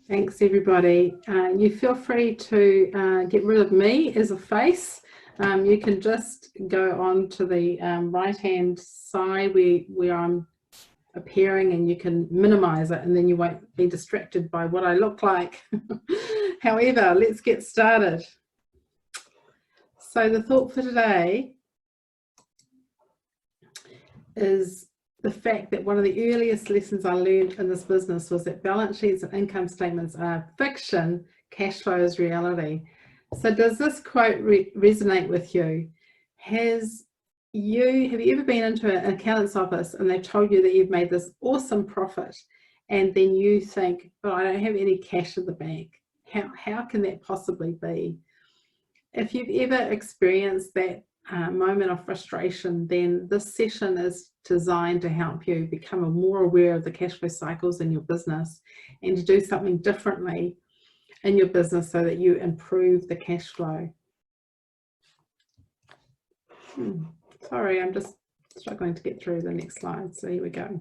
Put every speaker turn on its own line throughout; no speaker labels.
Thanks, everybody. You feel free to get rid of me as a face. You can just go on to the right-hand side where I'm appearing, and you can minimize it, and then you won't be distracted by what I look like. However, let's get started. So the thought for today is the fact that one of the earliest lessons I learned in this business was that balance sheets and income statements are fiction, cash flow is reality. So does this quote resonate with you? Have you ever been into an accountant's office and they've told you that you've made this awesome profit, and then you think, but I don't have any cash in the bank. How can that possibly be? If you've ever experienced that moment of frustration, then this session is designed to help you become more aware of the cash flow cycles in your business and to do something differently in your business so that you improve the cash flow. Sorry, I'm just struggling to get through the next slide. So here we go.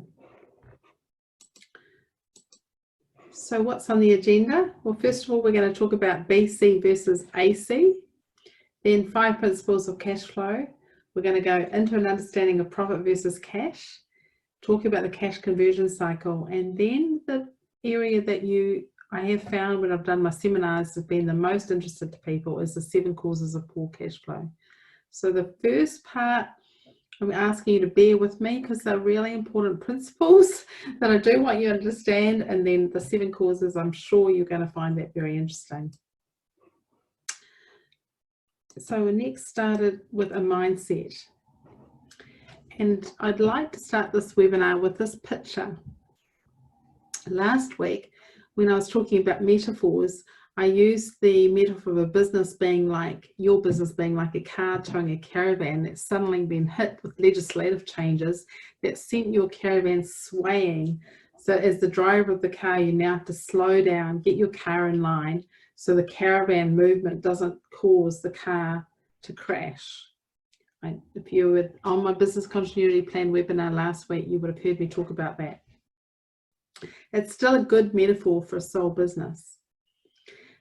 So what's on the agenda? Well, first of all, we're going to talk about BC versus AC. Then 5 principles of cash flow. We're going to go into an understanding of profit versus cash, talking about the cash conversion cycle, and then the area that I have found when I've done my seminars has been the most interested to people is the 7 causes of poor cash flow. So the first part, I'm asking you to bear with me because they're really important principles that I do want you to understand, and then the 7 causes, I'm sure you're going to find that very interesting. So we next started with a mindset, and I'd like to start this webinar with this picture. Last week, when I was talking about metaphors, I used the metaphor of a business being like, your business being like a car towing a caravan that's suddenly been hit with legislative changes that sent your caravan swaying. So as the driver of the car, you now have to slow down, get your car in line, so the caravan movement doesn't cause the car to crash. If you were on my business continuity plan webinar last week, you would have heard me talk about that. It's still a good metaphor for a sole business.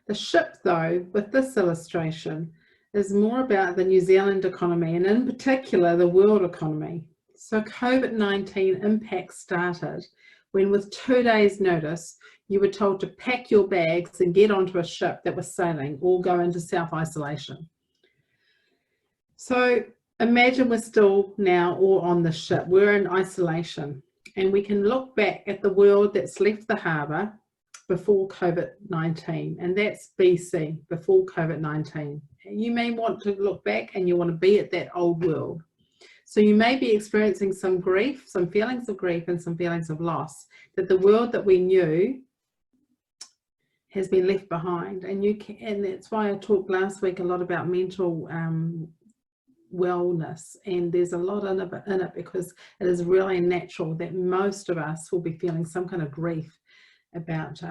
The ship, though, with this illustration, is more about the New Zealand economy, and in particular the world economy. So COVID-19 impact started when, with 2 days notice, you were told to pack your bags and get onto a ship that was sailing or go into self-isolation. So imagine we're still now all on the ship. We're in isolation, and we can look back at the world that's left the harbour before COVID-19, and that's BC, before COVID-19. You may want to look back and you want to be at that old world. So you may be experiencing some grief, some feelings of grief and some feelings of loss, that the world that we knew has been left behind. And that's why I talked last week a lot about mental wellness, and there's a lot in it because it is really natural that most of us will be feeling some kind of grief about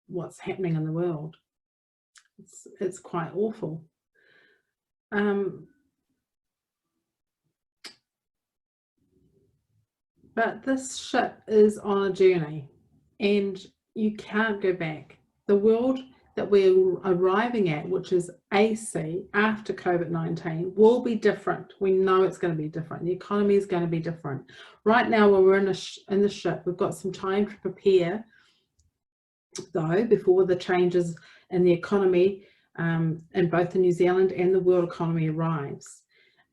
what's happening in the world. It's quite awful. But this ship is on a journey, and you can't go back. The world that we're arriving at, which is AC, after COVID-19, will be different. We know it's going to be different. The economy is going to be different. Right now, when we're in the ship, we've got some time to prepare, though, before the changes in the economy in both the New Zealand and the world economy arrives.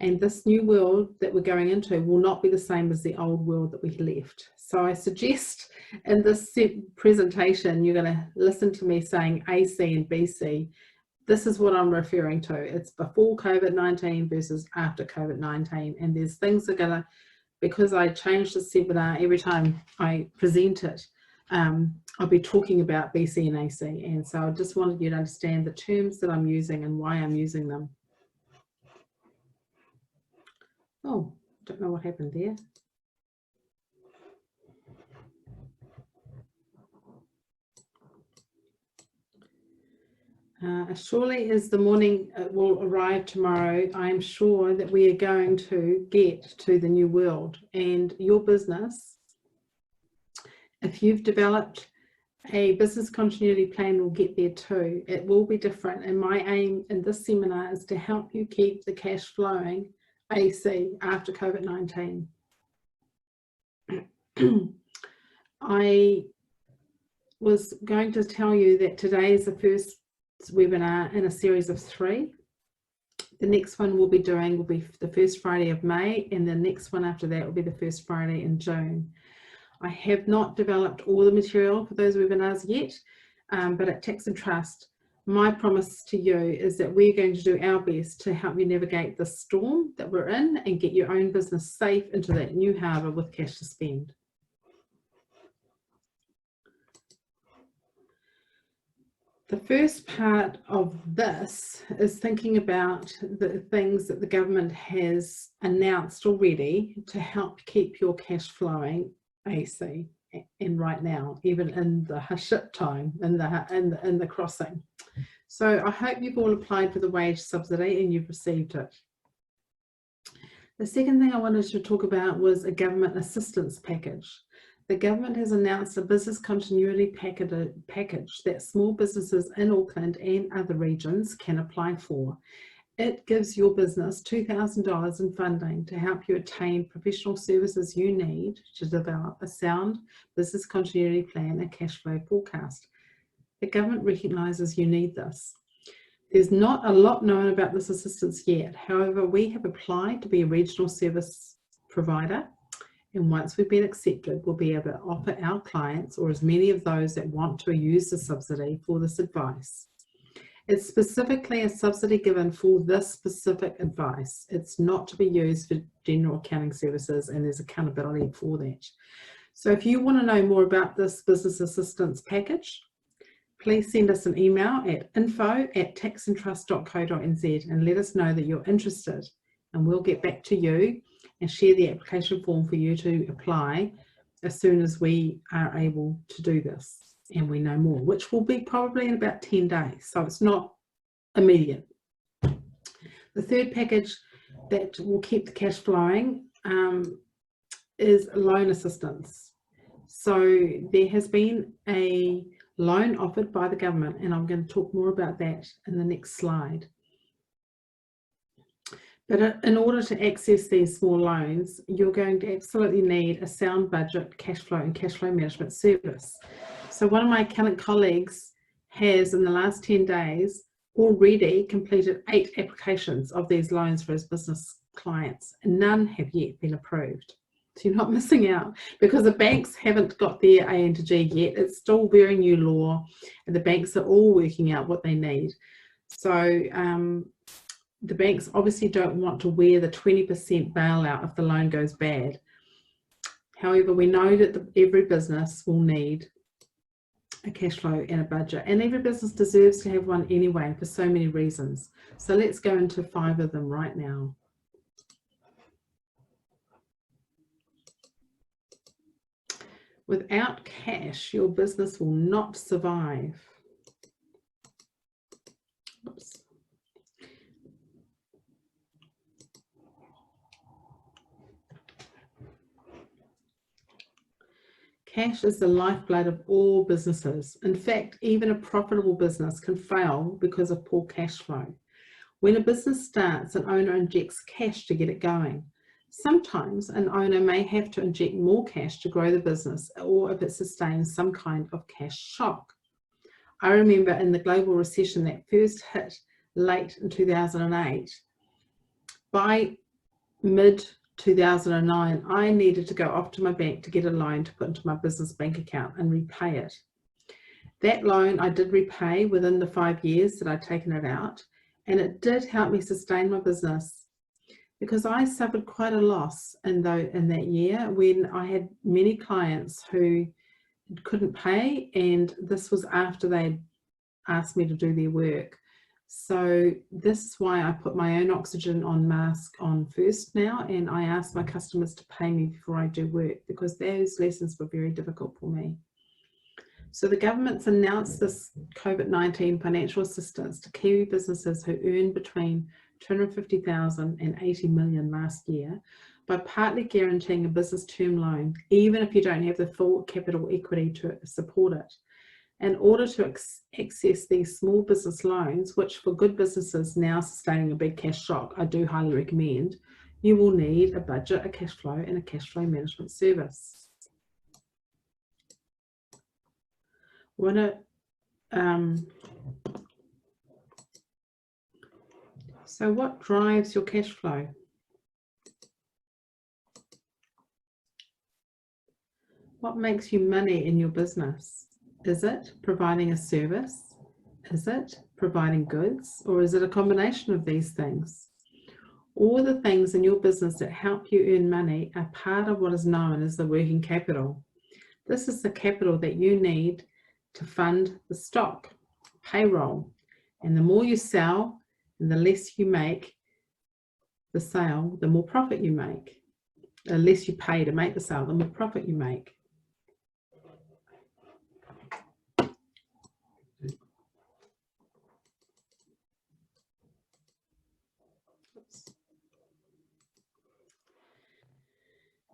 And this new world that we're going into will not be the same as the old world that we left. So I suggest in this presentation, you're going to listen to me saying AC and BC. This is what I'm referring to. It's before COVID-19 versus after COVID-19. And there's things that are going to, because I changed the seminar every time I present it, I'll be talking about BC and AC. And so I just wanted you to understand the terms that I'm using and why I'm using them. Oh, don't know what happened there. As surely as the morning will arrive tomorrow, I'm sure that we are going to get to the new world. And your business, if you've developed A business continuity plan will get there too. It will be different, and my aim in this seminar is to help you keep the cash flowing AC after COVID-19. I was going to tell you that today is the first webinar in a series of 3. The next one will be the first Friday of May, and the next one after that will be the first Friday in June. I have not developed all the material for those webinars yet, but at Tax and Trust, my promise to you is that we're going to do our best to help you navigate the storm that we're in and get your own business safe into that new harbour with cash to spend. The first part of this is thinking about the things that the government has announced already to help keep your cash flowing AC, and right now, even in the shit time, in the crossing. So I hope you've all applied for the wage subsidy and you've received it. The second thing I wanted to talk about was a government assistance package. The government has announced a business continuity package that small businesses in Auckland and other regions can apply for. It gives your business $2,000 in funding to help you attain professional services you need to develop a sound business continuity plan and cash flow forecast. The government recognises you need this. There's not a lot known about this assistance yet. However, we have applied to be a regional service provider, and once we've been accepted, we'll be able to offer our clients, or as many of those that want to use the subsidy, for this advice. It's specifically a subsidy given for this specific advice. It's not to be used for general accounting services, and there's accountability for that. So if you want to know more about this business assistance package, please send us an email at info@taxandtrust.co.nz and let us know that you're interested, and we'll get back to you and share the application form for you to apply as soon as we are able to do this and we know more, which will be probably in about 10 days, so it's not immediate. The third package that will keep the cash flowing is loan assistance. So there has been a loan offered by the government, and I'm going to talk more about that in the next slide. But in order to access these small loans, you're going to absolutely need a sound budget, cash flow and cash flow management service. So one of my accountant colleagues has, in the last 10 days, already completed 8 applications of these loans for his business clients, and none have yet been approved. So you're not missing out, because the banks haven't got their A into G yet. It's still very new law, and the banks are all working out what they need. So the banks obviously don't want to wear the 20% bailout if the loan goes bad. However, we know that every business will need a cash flow and a budget, and every business deserves to have one anyway for so many reasons. So let's go into 5 of them right now. Without cash, your business will not survive. Oops. Cash is the lifeblood of all businesses. In fact, even a profitable business can fail because of poor cash flow. When a business starts, an owner injects cash to get it going. Sometimes an owner may have to inject more cash to grow the business, or if it sustains some kind of cash shock. I remember in the global recession that first hit late in 2008, by mid-2009, I needed to go off to my bank to get a loan to put into my business bank account and repay it. That loan I did repay within the 5 years that I'd taken it out, and it did help me sustain my business, because I suffered quite a loss in that year when I had many clients who couldn't pay, and this was after they'd asked me to do their work. So this is why I put my own oxygen mask on first now, and I ask my customers to pay me before I do work, because those lessons were very difficult for me. So the government's announced this COVID-19 financial assistance to Kiwi businesses who earn between $250,000 and $80 million last year, by partly guaranteeing a business term loan, even if you don't have the full capital equity to support it. In order to access these small business loans, which for good businesses now sustaining a big cash shock, I do highly recommend, you will need a budget, a cash flow, and a cash flow management service. So what drives your cash flow? What makes you money in your business? Is it providing a service? Is it providing goods? Or is it a combination of these things? All the things in your business that help you earn money are part of what is known as the working capital. This is the capital that you need to fund the stock, payroll. And the more you sell and the less you make the sale, the more profit you make. The less you pay to make the sale, the more profit you make.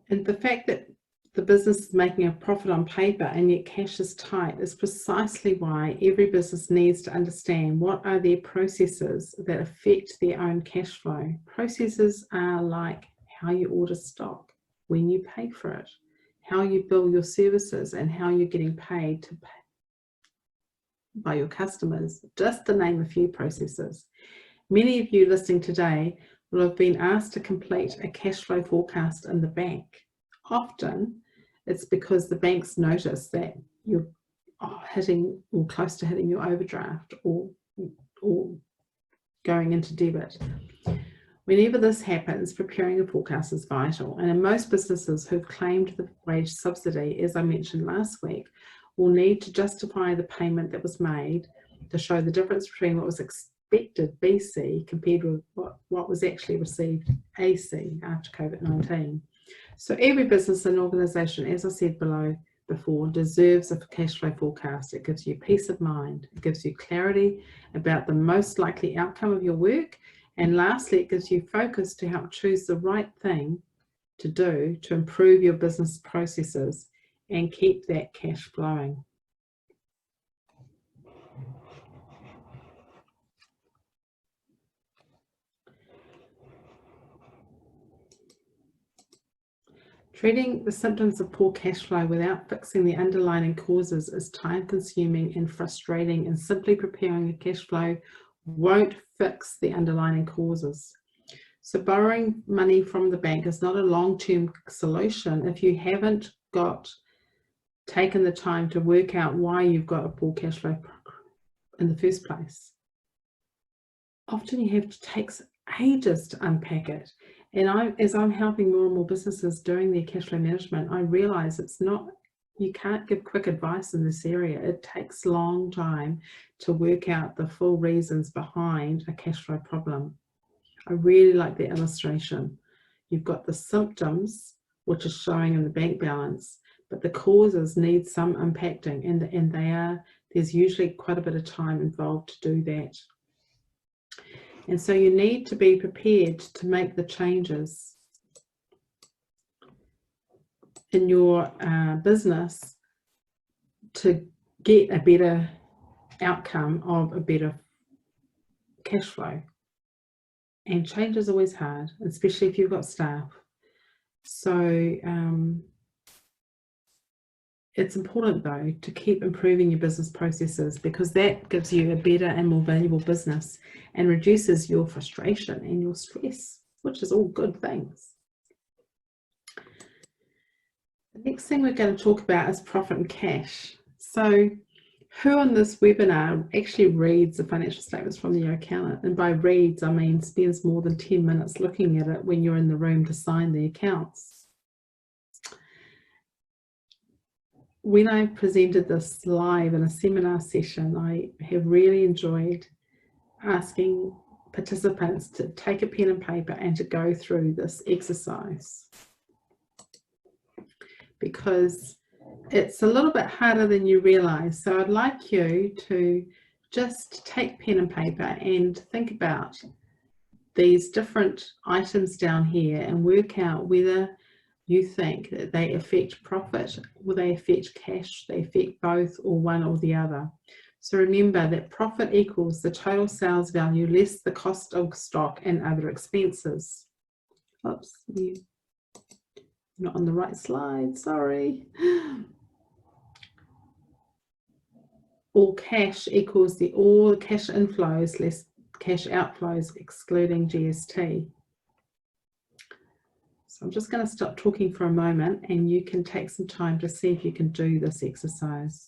And the fact that the business is making a profit on paper and yet cash is tight is precisely why every business needs to understand what are their processes that affect their own cash flow. Processes are like how you order stock, when you pay for it, how you bill your services, and how you're getting paid by your customers, just to name a few processes. Many of you listening today will have been asked to complete a cash flow forecast in the bank. Often it's because the banks notice that you're hitting or close to hitting your overdraft or going into debit. Whenever this happens, preparing a forecast is vital. And in most businesses who've claimed the wage subsidy, as I mentioned last week, will need to justify the payment that was made to show the difference between what was expected BC compared with what was actually received AC after COVID-19. So every business and organisation, as I said before, deserves a cash flow forecast. It gives you peace of mind. It gives you clarity about the most likely outcome of your work. And lastly, it gives you focus to help choose the right thing to do to improve your business processes and keep that cash flowing. Treating the symptoms of poor cash flow without fixing the underlying causes is time-consuming and frustrating, and simply preparing a cash flow won't fix the underlying causes. So borrowing money from the bank is not a long-term solution if you haven't taken the time to work out why you've got a poor cash flow in the first place. Often you have to take ages to unpack it. And as I'm helping more and more businesses doing their cash flow management, I realize you can't give quick advice in this area. It takes a long time to work out the full reasons behind a cash flow problem. I really like the illustration. You've got the symptoms, which is showing in the bank balance, but the causes need some unpacking, and there's usually quite a bit of time involved to do that. And so you need to be prepared to make the changes in your business to get a better outcome of a better cash flow. And change is always hard, especially if you've got staff. So it's important, though, to keep improving your business processes, because that gives you a better and more valuable business and reduces your frustration and your stress, which is all good things. The next thing we're going to talk about is profit and cash. So who on this webinar actually reads the financial statements from the accountant? And by reads, I mean spends more than 10 minutes looking at it when you're in the room to sign the accounts. When I presented this live in a seminar session, I have really enjoyed asking participants to take a pen and paper and to go through this exercise, because it's a little bit harder than you realize. So I'd like you to just take pen and paper and think about these different items down here and work out whether you think that they affect profit, or they affect cash, they affect both, or one or the other. So remember that profit equals the total sales value less the cost of stock and other expenses. Oops, not on the right slide, sorry. All cash equals all cash inflows less cash outflows excluding GST. So I'm just going to stop talking for a moment and you can take some time to see if you can do this exercise.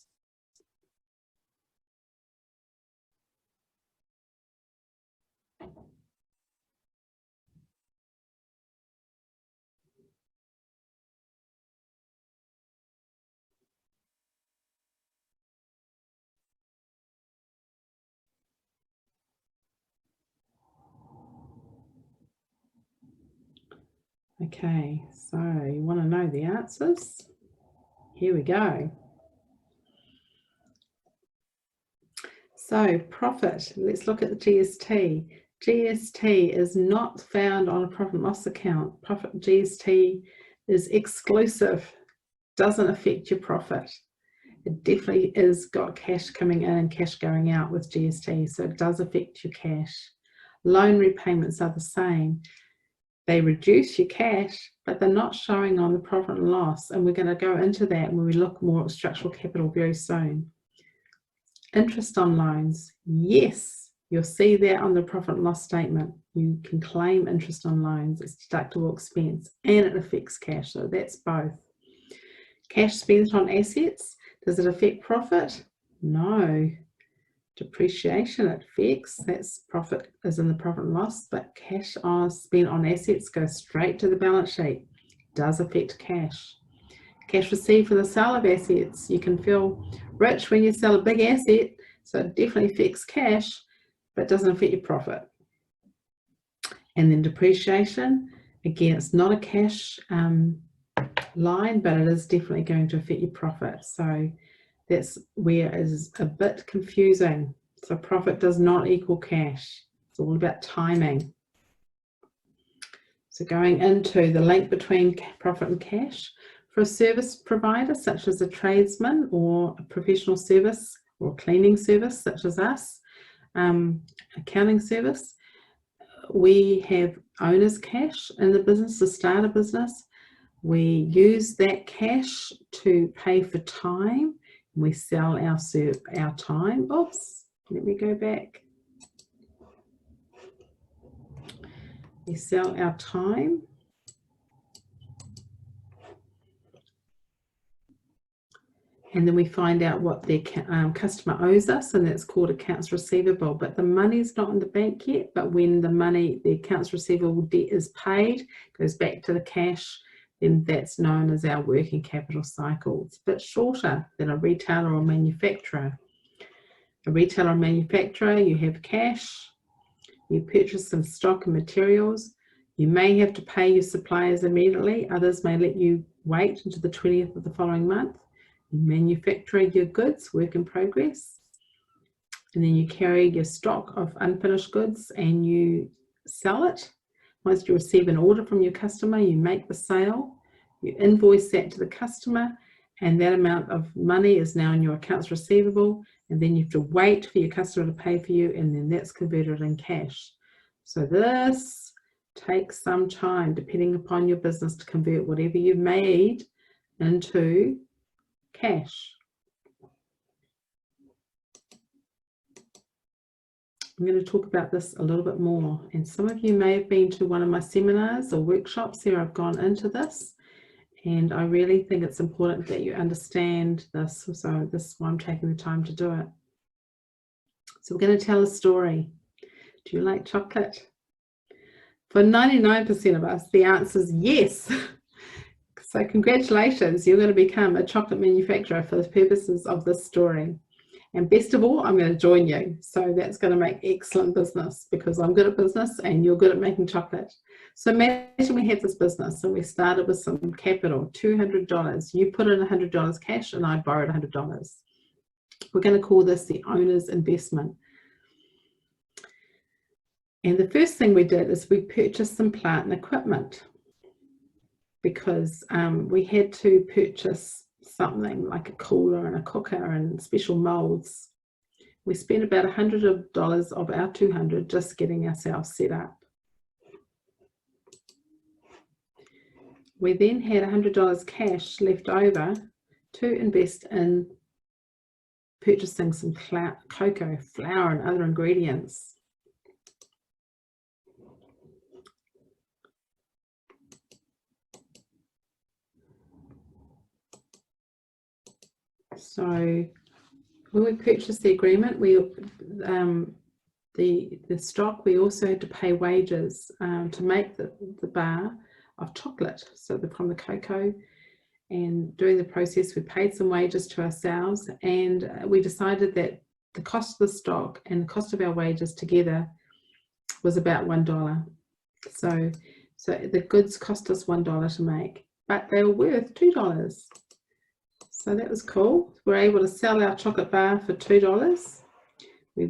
Okay, so you want to know the answers? Here we go. So profit, let's look at the GST. GST is not found on a profit and loss account. Profit GST is exclusive, doesn't affect your profit. It definitely is got cash coming in and cash going out with GST, so it does affect your cash. Loan repayments are the same. They reduce your cash, but they're not showing on the profit and loss, and we're going to go into that when we look more at structural capital very soon. Interest on loans, yes, you'll see that on the profit and loss statement. You can claim interest on loans, it's deductible expense, and it affects cash, so that's both. Cash spent on assets, does it affect profit? No. Depreciation it affects, that's profit is in the profit and loss, but cash spent on assets goes straight to the balance sheet, does affect cash. Cash received for the sale of assets, you can feel rich when you sell a big asset, so it definitely affects cash, but doesn't affect your profit. And then depreciation, again, it's not a cash line, but it is definitely going to affect your profit. So that's where it is a bit confusing. So profit does not equal cash. It's all about timing. So going into the link between profit and cash, for a service provider such as a tradesman or a professional service or a cleaning service such as us, accounting service, we have owner's cash in the business to start a business. We use that cash to pay for time. We sell our time. Oops, let me go back. We sell our time. And then we find out what their customer owes us, and that's called accounts receivable. But the money's not in the bank yet, but when the accounts receivable debt is paid, goes back to the cash, then that's known as our working capital cycle. It's a bit shorter than a retailer or manufacturer. A retailer or manufacturer, you have cash, you purchase some stock and materials, you may have to pay your suppliers immediately, others may let you wait until the 20th of the following month. You manufacture your goods, work in progress, and then you carry your stock of unfinished goods and you sell it. Once you receive an order from your customer, you make the sale, you invoice that to the customer, and that amount of money is now in your accounts receivable, and then you have to wait for your customer to pay for you, and then that's converted in cash. So this takes some time, depending upon your business, to convert whatever you've made into cash. I'm going to talk about this a little bit more, and some of you may have been to one of my seminars or workshops where I've gone into this, and I really think it's important that you understand this, so this is why I'm taking the time to do it. So we're going to tell a story. Do you like chocolate? For 99% of us, the answer is yes. So congratulations, you're going to become a chocolate manufacturer for the purposes of this story. And best of all, I'm going to join you. So that's going to make excellent business, because I'm good at business and you're good at making chocolate. So imagine we have this business and we started with some capital, $200. You put in $100 cash and I borrowed $100. We're going to call this the owner's investment. And the first thing we did is we purchased some plant and equipment. because we had to purchase something like a cooler and a cooker and special molds. We spent about $100 of our $200 just getting ourselves set up. We then had $100 cash left over to invest in purchasing some cocoa, flour and other ingredients. So when we purchased the agreement, the stock, we also had to pay wages to make the bar of chocolate, so from the cocoa. And during the process, we paid some wages to ourselves, and we decided that the cost of the stock and the cost of our wages together was about $1. So the goods cost us $1 to make, but they were worth $2. So that was cool. We're able to sell our chocolate bar for $2. We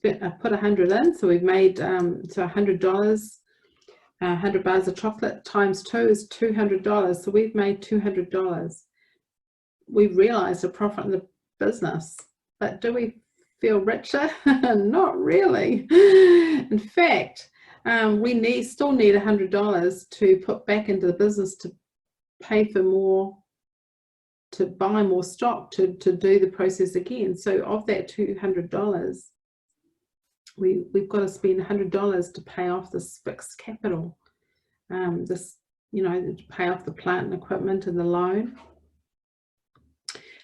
put 100 in, so we've made so $100. 100 bars of chocolate times 2 is $200. So we've made $200. We've realized a profit in the business, but do we feel richer? Not really. In fact, we still need $100 to put back into the business to pay for more, to buy more stock, to do the process again. So of that $200, we've got to spend $100 to pay off this fixed capital, to pay off the plant and equipment and the loan.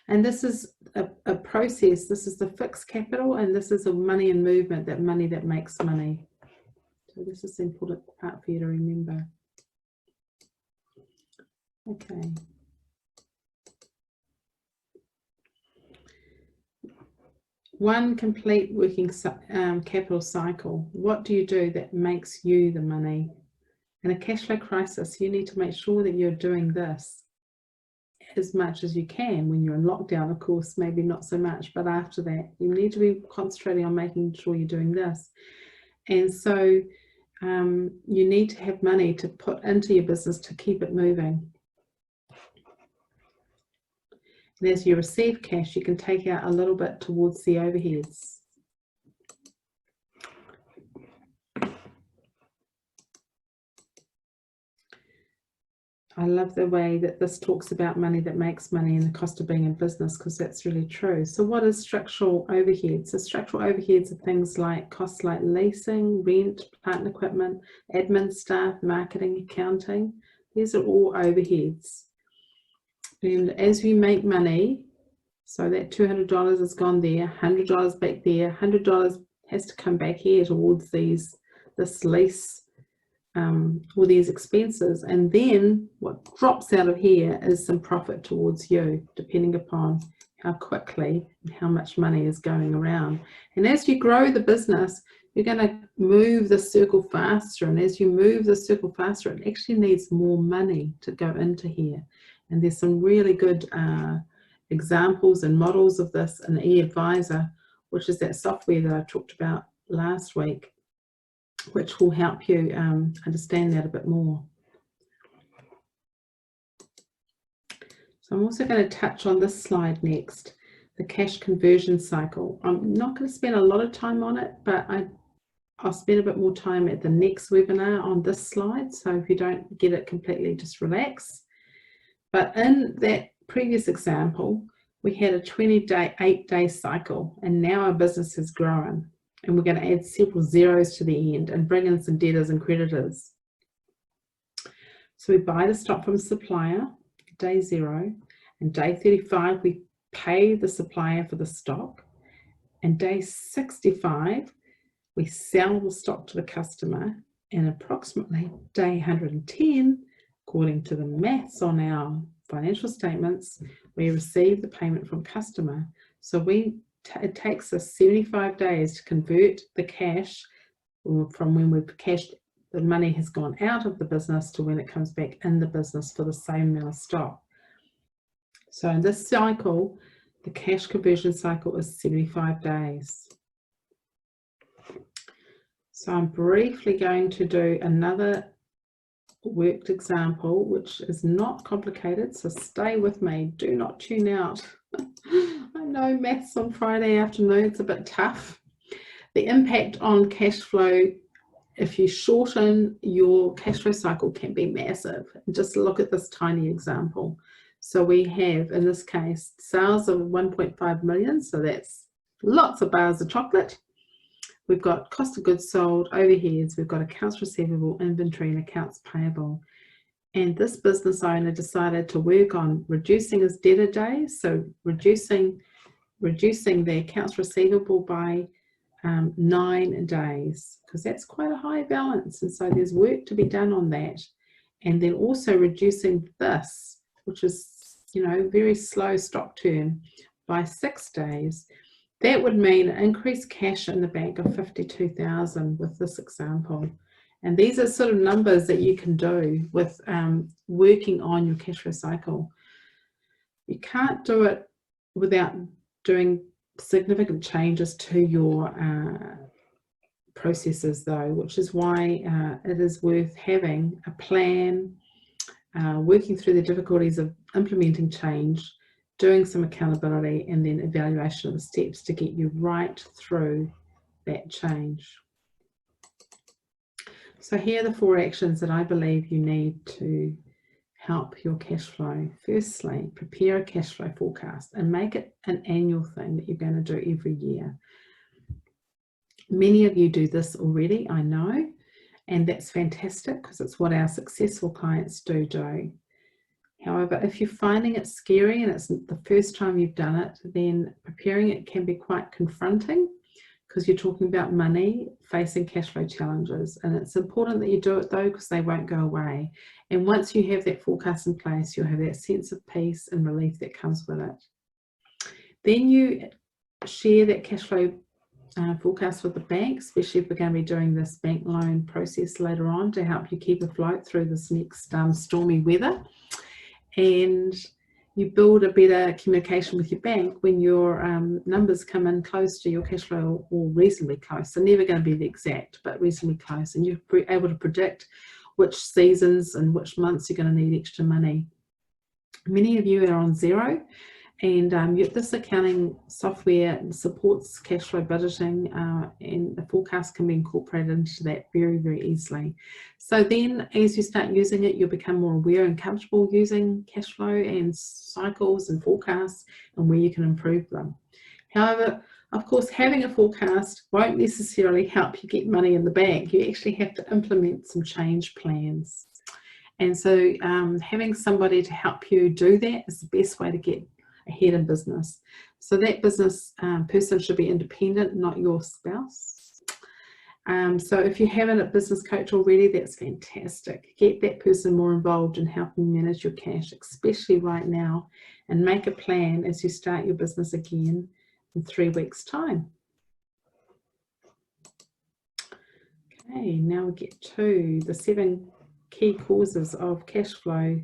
And this is a process. This is the fixed capital, and this is a money in movement, that money that makes money. So this is the important part for you to remember. Okay. One complete working capital cycle. What do you do that makes you the money? In a cash flow crisis, you need to make sure that you're doing this as much as you can. When you're in lockdown, of course, maybe not so much, but after that, you need to be concentrating on making sure you're doing this. And so you need to have money to put into your business to keep it moving. And as you receive cash, you can take out a little bit towards the overheads. I love the way that this talks about money that makes money and the cost of being in business, because that's really true. So what is structural overheads? So structural overheads are things like costs like leasing, rent, plant and equipment, admin staff, marketing, accounting. These are all overheads. And as we make money, so that $200 has gone there, $100 back there, $100 has to come back here towards this lease, all these expenses, and then what drops out of here is some profit towards you, depending upon how quickly and how much money is going around. And as you grow the business, you're going to move the circle faster, and as you move the circle faster, it actually needs more money to go into here. And there's some really good examples and models of this in eAdvisor, which is that software that I talked about last week, which will help you understand that a bit more. So I'm also going to touch on this slide next, the cash conversion cycle. I'm not going to spend a lot of time on it, but I'll spend a bit more time at the next webinar on this slide. So if you don't get it completely, just relax. But in that previous example, we had a 8-day cycle, and now our business has grown. And we're going to add several zeros to the end and bring in some debtors and creditors. So we buy the stock from the supplier, day 0, and day 35 we pay the supplier for the stock, and day 65 we sell the stock to the customer, and approximately day 110, according to the maths on our financial statements, we receive the payment from customer. So it takes us 75 days to convert the cash from when we've cashed, the money has gone out of the business, to when it comes back in the business for the same amount of stock. So in this cycle, the cash conversion cycle is 75 days. So I'm briefly going to do another worked example, which is not complicated, so stay with me, do not tune out. I know maths on Friday afternoon, it's a bit tough. The impact on cash flow, if you shorten your cash flow cycle, can be massive. Just look at this tiny example. So we have, in this case, sales of 1.5 million, so that's lots of bars of chocolate. We've got cost of goods sold, overheads, we've got accounts receivable, inventory, and accounts payable. And this business owner decided to work on reducing his debtor days, so reducing the accounts receivable by 9 days, because that's quite a high balance, and so there's work to be done on that. And then also reducing this, which is, you know, very slow stock turn, by 6 days. That would mean increased cash in the bank of 52,000 with this example. And these are sort of numbers that you can do with working on your cash flow cycle. You can't do it without doing significant changes to your processes though, which is why it is worth having a plan, working through the difficulties of implementing change, doing some accountability, and then evaluation of the steps to get you right through that change. So here are the 4 actions that I believe you need to help your cash flow. Firstly, prepare a cash flow forecast and make it an annual thing that you're going to do every year. Many of you do this already, I know, and that's fantastic because it's what our successful clients do. However, if you're finding it scary and it's the first time you've done it, then preparing it can be quite confronting because you're talking about money, facing cash flow challenges. And it's important that you do it though, because they won't go away. And once you have that forecast in place, you'll have that sense of peace and relief that comes with it. Then you share that cash flow forecast with the bank, especially if we're going to be doing this bank loan process later on to help you keep afloat through this next stormy weather. And you build a better communication with your bank when your numbers come in close to your cash flow, or reasonably close. They're never going to be the exact, but reasonably close, and you're able to predict which seasons and which months you're going to need extra money. Many of you are on Xero, and this accounting software supports cash flow budgeting, and the forecast can be incorporated into that very, very easily. So then as you start using it, you'll become more aware and comfortable using cash flow and cycles and forecasts and where you can improve them. However, of course, having a forecast won't necessarily help you get money in the bank. You actually have to implement some change plans. And so having somebody to help you do that is the best way to get ahead in business. So that business person should be independent, not your spouse. So if you haven't a business coach already, that's fantastic. Get that person more involved in helping manage your cash, especially right now, and make a plan as you start your business again in 3 weeks' time. Okay, now we get to the 7 key causes of cash flow.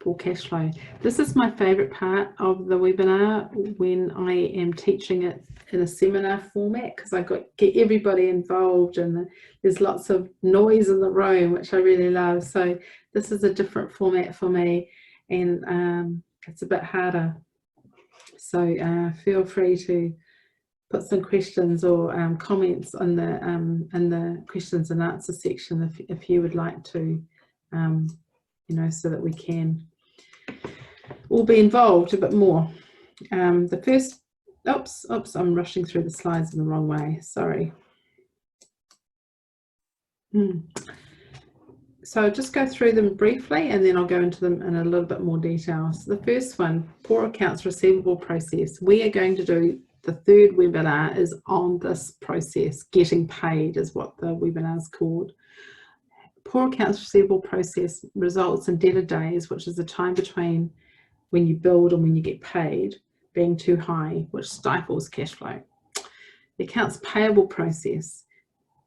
Poor cash flow. This is my favorite part of the webinar when I am teaching it in a seminar format, because I get everybody involved and there's lots of noise in the room, which I really love. So this is a different format for me, and it's a bit harder. So feel free to put some questions or comments in the questions and answer section if you would like to, you know, so that we can all be involved a bit more. The first, oops, I'm rushing through the slides in the wrong way, sorry. So I'll just go through them briefly and then I'll go into them in a little bit more detail. So the first one, poor accounts receivable process. We are going to do the 3rd webinar is on this process. Getting paid is what the webinar is called. Poor accounts receivable process results in debtor days, which is the time between when you build and when you get paid, being too high, which stifles cash flow. The accounts payable process.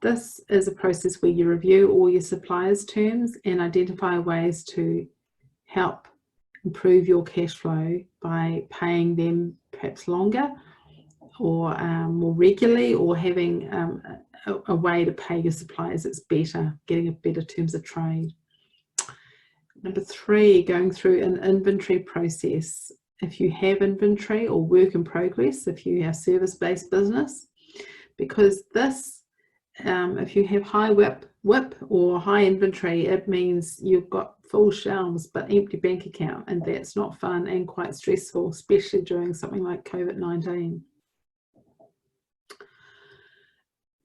This is a process where you review all your suppliers' terms and identify ways to help improve your cash flow by paying them perhaps longer or more regularly, or having a way to pay your suppliers that's better, getting a better terms of trade. Number 3, going through an inventory process. If you have inventory or work in progress, if you have service-based business, because this, if you have high WIP or high inventory, it means you've got full shelves but empty bank account, and that's not fun and quite stressful, especially during something like COVID-19.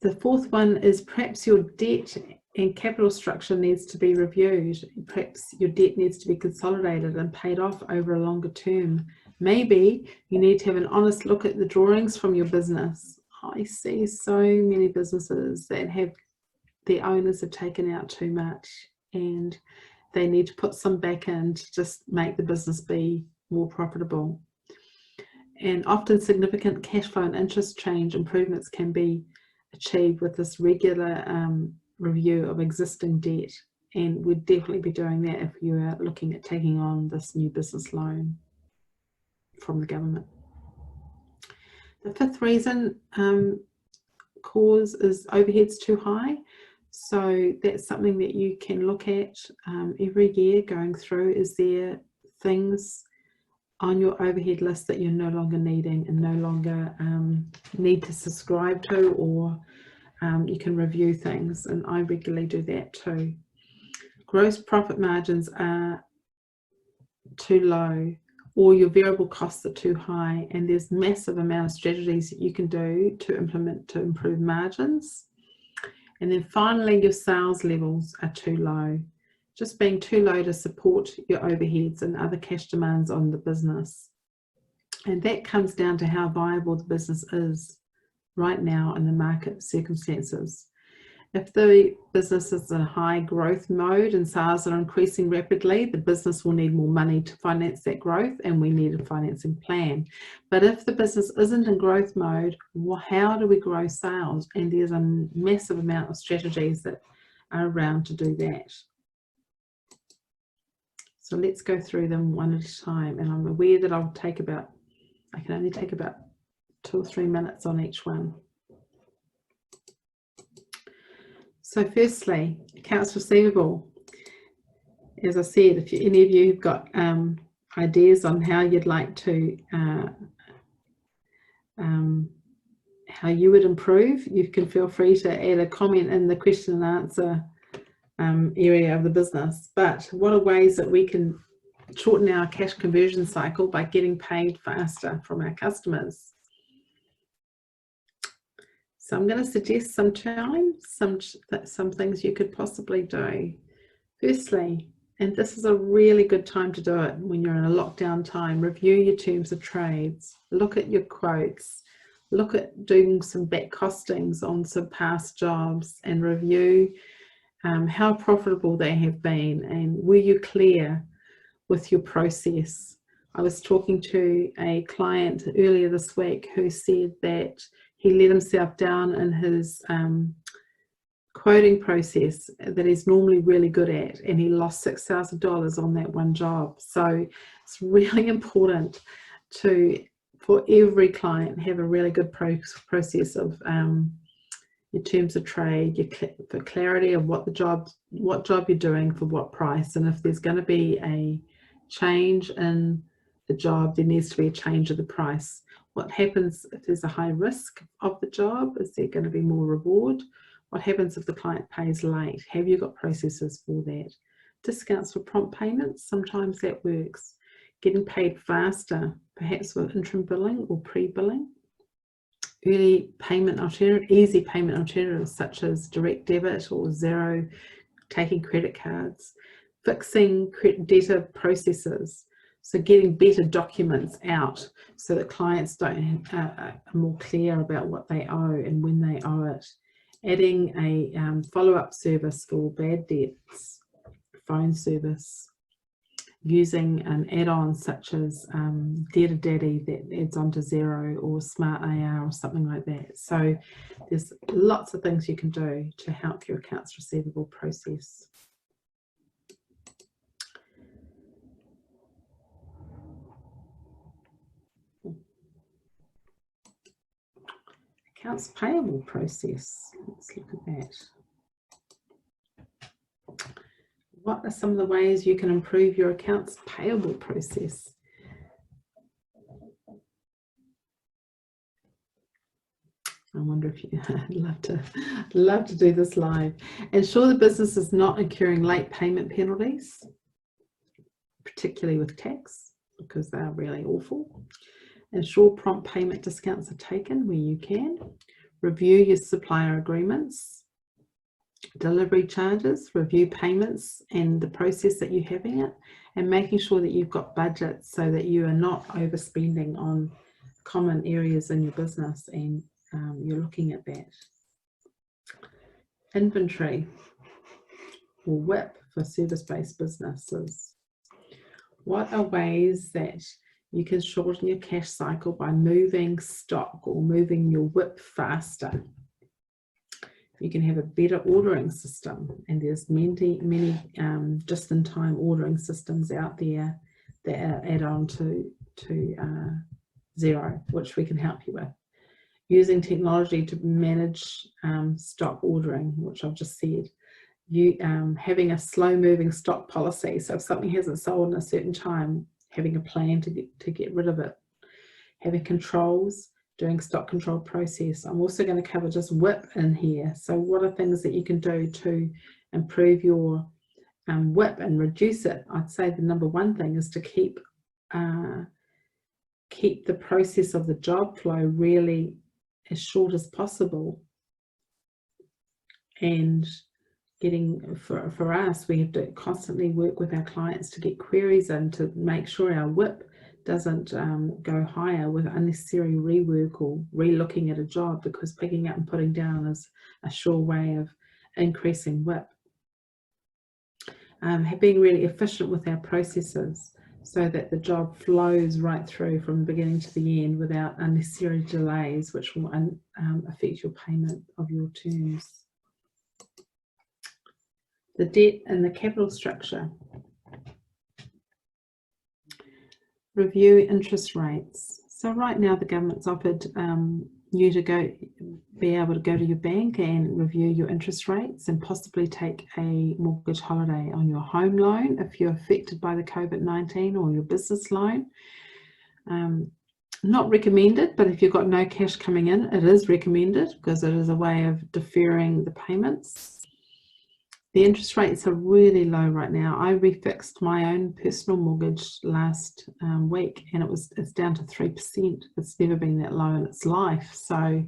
The 4th one is perhaps your debt and capital structure needs to be reviewed. Perhaps your debt needs to be consolidated and paid off over a longer term. Maybe you need to have an honest look at the drawings from your business. I see so many businesses that have their owners have taken out too much and they need to put some back in to just make the business be more profitable. And often significant cash flow and interest change improvements can be achieved with this regular review of existing debt, and we'd definitely be doing that if you are looking at taking on this new business loan from the government. The 5th reason cause is overheads too high. So that's something that you can look at every year going through. Is there things on your overhead list that you're no longer needing and no longer need to subscribe to, or you can review things, and I regularly do that too. Gross profit margins are too low, or your variable costs are too high, and there's massive amount of strategies that you can do to implement to improve margins. And then finally, your sales levels are too low, just being too low to support your overheads and other cash demands on the business. And that comes down to how viable the business is right now in the market circumstances. If the business is in a high growth mode and sales are increasing rapidly, the business will need more money to finance that growth, and we need a financing plan. But if the business isn't in growth mode, how do we grow sales? And there's a massive amount of strategies that are around to do that. So let's go through them one at a time, and I'm aware that I can only take about 2 or 3 minutes on each one. So firstly, accounts receivable. As I said, if any of you have got ideas on how you'd like to, how you would improve, you can feel free to add a comment in the question and answer area of the business. But what are ways that we can shorten our cash conversion cycle by getting paid faster from our customers? So I'm going to suggest some things you could possibly do. Firstly, and this is a really good time to do it when you're in a lockdown time, review your terms of trades, look at your quotes, look at doing some back costings on some past jobs, and review how profitable they have been, and were you clear with your process. I was talking to a client earlier this week who said that he let himself down in his quoting process that he's normally really good at, and he lost $6,000 on that one job. So it's really important for every client, have a really good process of your terms of trade, for clarity of what job you're doing for what price, and if there's going to be a change in the job, there needs to be a change of the price. What happens if there's a high risk of the job? Is there going to be more reward? What happens if the client pays late? Have you got processes for that? Discounts for prompt payments, sometimes that works. Getting paid faster, perhaps with interim billing or pre-billing. Early payment easy payment alternatives such as direct debit or Xero, taking credit cards. Fixing debtor processes, so getting better documents out so that clients are more clear about what they owe and when they owe it. Adding a follow-up service for bad debts, phone service. Using an add-on such as Debtor Daddy that adds onto Xero or Smart AR or something like that. So there's lots of things you can do to help your accounts receivable process. Accounts payable process. Let's look at that. What are some of the ways you can improve your accounts payable process? I wonder if you love to do this live. Ensure the business is not incurring late payment penalties, particularly with tax, because they are really awful. Ensure prompt payment discounts are taken where you can. Review your supplier agreements, delivery charges, review payments and the process that you're having it, and making sure that you've got budgets so that you are not overspending on common areas in your business, and you're looking at that. Inventory or WIP for service-based businesses. What are ways that you can shorten your cash cycle by moving stock or moving your WIP faster? You can have a better ordering system, and there's many just-in-time ordering systems out there that are add on to Xero, which we can help you with. Using technology to manage stock ordering, which I've just said. Having a slow-moving stock policy, so if something hasn't sold in a certain time, having a plan to get rid of it. Having controls, doing stock control process. I'm also going to cover just WIP in here. So what are things that you can do to improve your WIP and reduce it? I'd say the number one thing is to keep the process of the job flow really as short as possible. And for us, we have to constantly work with our clients to get queries in to make sure our WIP doesn't go higher with unnecessary rework or re-looking at a job, because picking up and putting down is a sure way of increasing WIP. Being really efficient with our processes so that the job flows right through from the beginning to the end without unnecessary delays, which will affect your payment of your terms. The debt and the capital structure. Review interest rates. So right now the government's offered you to be able to go to your bank and review your interest rates and possibly take a mortgage holiday on your home loan if you're affected by the COVID-19, or your business loan. Not recommended, but if you've got no cash coming in, it is recommended because it is a way of deferring the payments. The interest rates are really low right now. I refixed my own personal mortgage last week, and it's down to 3%. It's never been that low in its life. So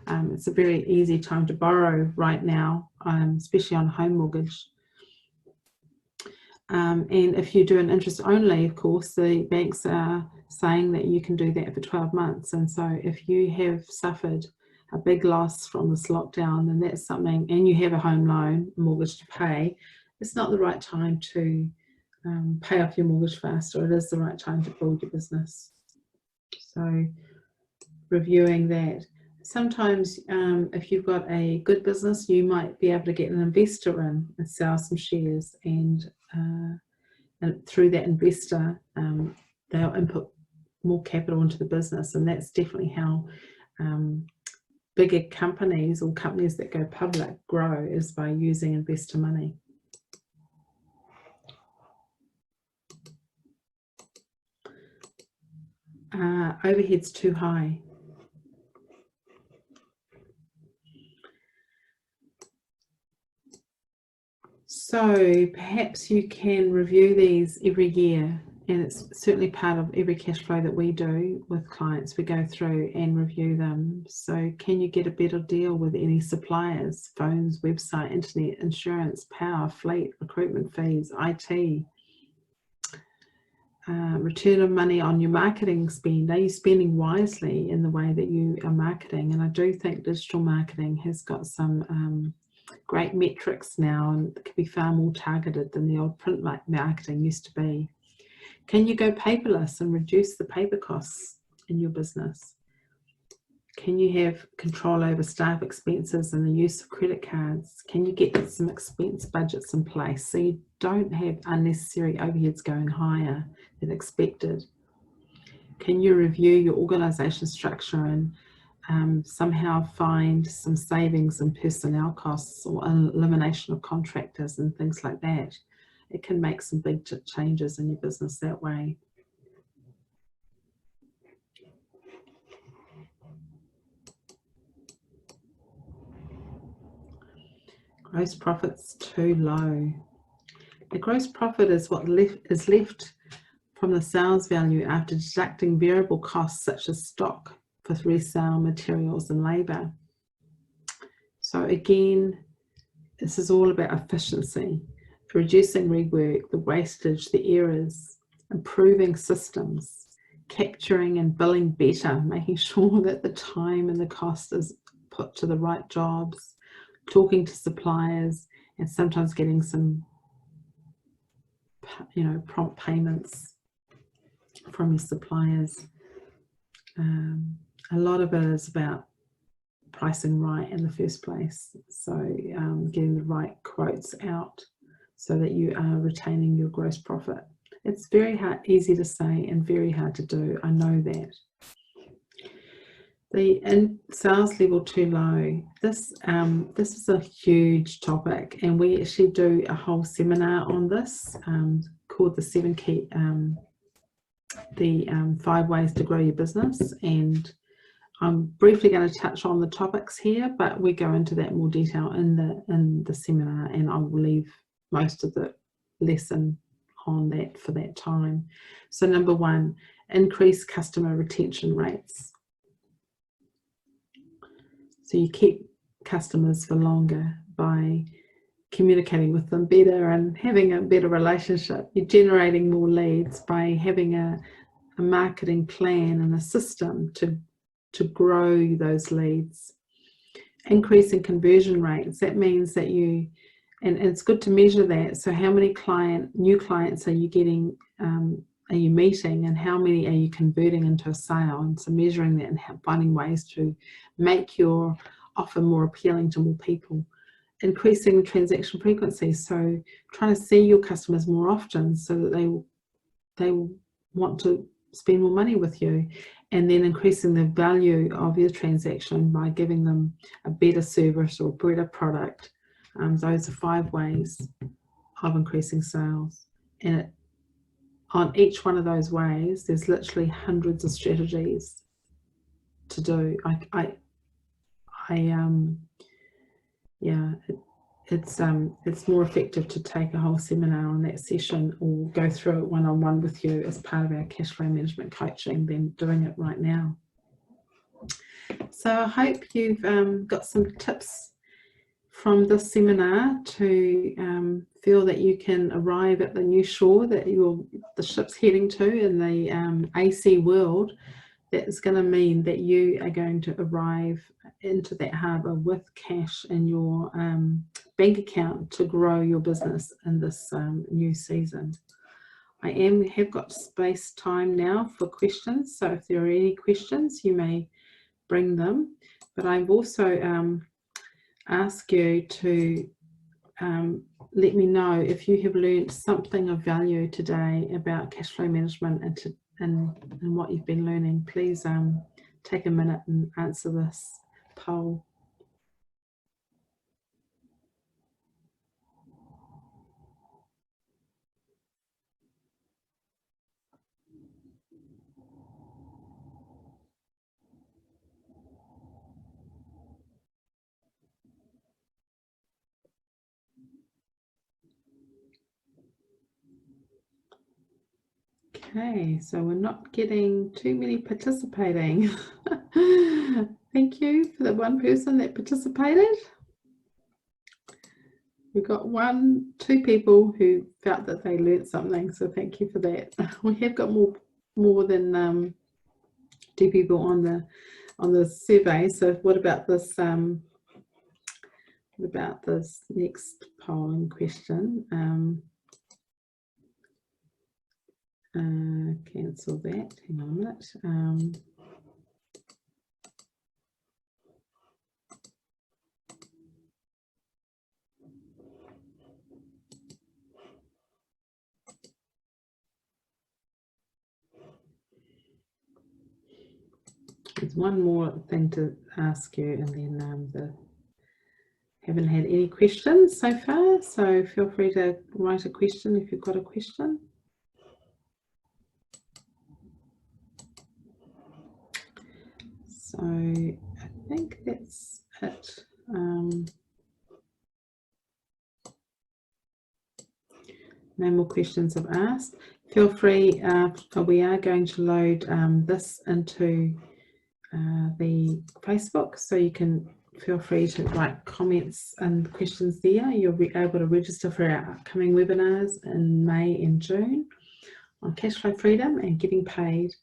it's a very easy time to borrow right now, especially on home mortgage. And if you do an interest only, of course, the banks are saying that you can do that for 12 months. And so if you have suffered a big loss from this lockdown, and that's something, and you have a home loan mortgage to pay, it's not the right time to pay off your mortgage faster. It is the right time to build your business. So reviewing that. Sometimes if you've got a good business, you might be able to get an investor in and sell some shares, and through that investor they'll input more capital into the business, and that's definitely how bigger companies or companies that go public grow, is by using investor money. Overheads too high. So perhaps you can review these every year, and it's certainly part of every cash flow that we do with clients. We go through and review them. So can you get a better deal with any suppliers, phones, website, internet, insurance, power, fleet, recruitment fees, IT, return of money on your marketing spend? Are you spending wisely in the way that you are marketing? And I do think digital marketing has got some great metrics now, and it can be far more targeted than the old print marketing used to be. Can you go paperless and reduce the paper costs in your business? Can you have control over staff expenses and the use of credit cards? Can you get some expense budgets in place so you don't have unnecessary overheads going higher than expected? Can you review your organisation structure and somehow find some savings in personnel costs or elimination of contractors and things like that, it can make some big changes in your business that way. Gross profit's too low. The gross profit is what is left from the sales value after deducting variable costs such as stock for resale, materials and labour. So again, this is all about efficiency, reducing rework, the wastage, the errors, improving systems, capturing and billing better, making sure that the time and the cost is put to the right jobs, talking to suppliers, and sometimes getting some, prompt payments from your suppliers. A lot of it is about pricing right in the first place, so getting the right quotes out so that you are retaining your gross profit. It's very easy to say and very hard to do, I know that. The sales level too low, this is a huge topic, and we actually do a whole seminar on this called the 5 ways to grow your business, and I'm briefly going to touch on the topics here, but we go into that in more detail in the seminar, and I will leave most of the lesson on that for that time. So number 1, increase customer retention rates. So you keep customers for longer by communicating with them better and having a better relationship. You're generating more leads by having a marketing plan and a system to grow those leads. Increasing conversion rates, that means that and it's good to measure that. So how many new clients are you getting, are you meeting, and how many are you converting into a sale? And so measuring that and finding ways to make your offer more appealing to more people. Increasing the transaction frequency, so trying to see your customers more often so that they will want to spend more money with you. And then increasing the value of your transaction by giving them a better service or a better product. Those are 5 ways of increasing sales. And on each one of those ways, there's literally hundreds of strategies to do. It's more effective to take a whole seminar on that session or go through it one-on-one with you as part of our cash flow management coaching than doing it right now. So I hope you've got some tips from this seminar to feel that you can arrive at the new shore that the ship's heading to in the AC world. That is going to mean that you are going to arrive into that harbour with cash in your bank account to grow your business in this new season. I have got space time now for questions, so if there are any questions you may bring them, but I've also asked you to let me know if you have learned something of value today about cash flow management and what you've been learning. Please take a minute and answer this poll. Okay, so we're not2many participating. Thank you for the one person that participated. We've got 2 people who felt that they learned something, so thank you for that. We have got more than 2 people on the survey. So what about this next polling question? Cancel that. Hang on a minute. There's one more thing to ask you, and then haven't had any questions so far, so feel free to write a question if you've got a question. So I think that's it. No more questions I've asked. Feel free, we are going to load this into the Facebook, so you can feel free to write comments and questions there. You'll be able to register for our upcoming webinars in May and June on Cashflow Freedom and getting paid.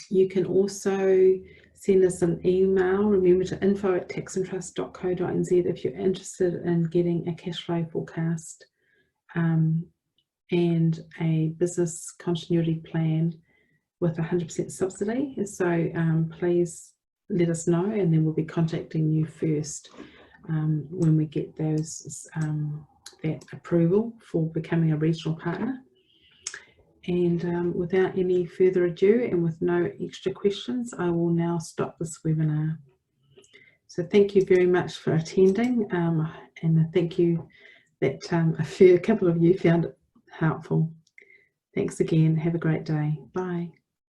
You can also send us an email. Remember to info@taxandtrust.co.nz if you're interested in getting a cashflow forecast and a business continuity plan with 100% subsidy. So please let us know, and then we'll be contacting you first when we get those that approval for becoming a regional partner. And without any further ado, and with no extra questions, I will now stop this webinar. So thank you very much for attending, and thank you that a couple of you found it helpful. Thanks again. Have a great day. Bye.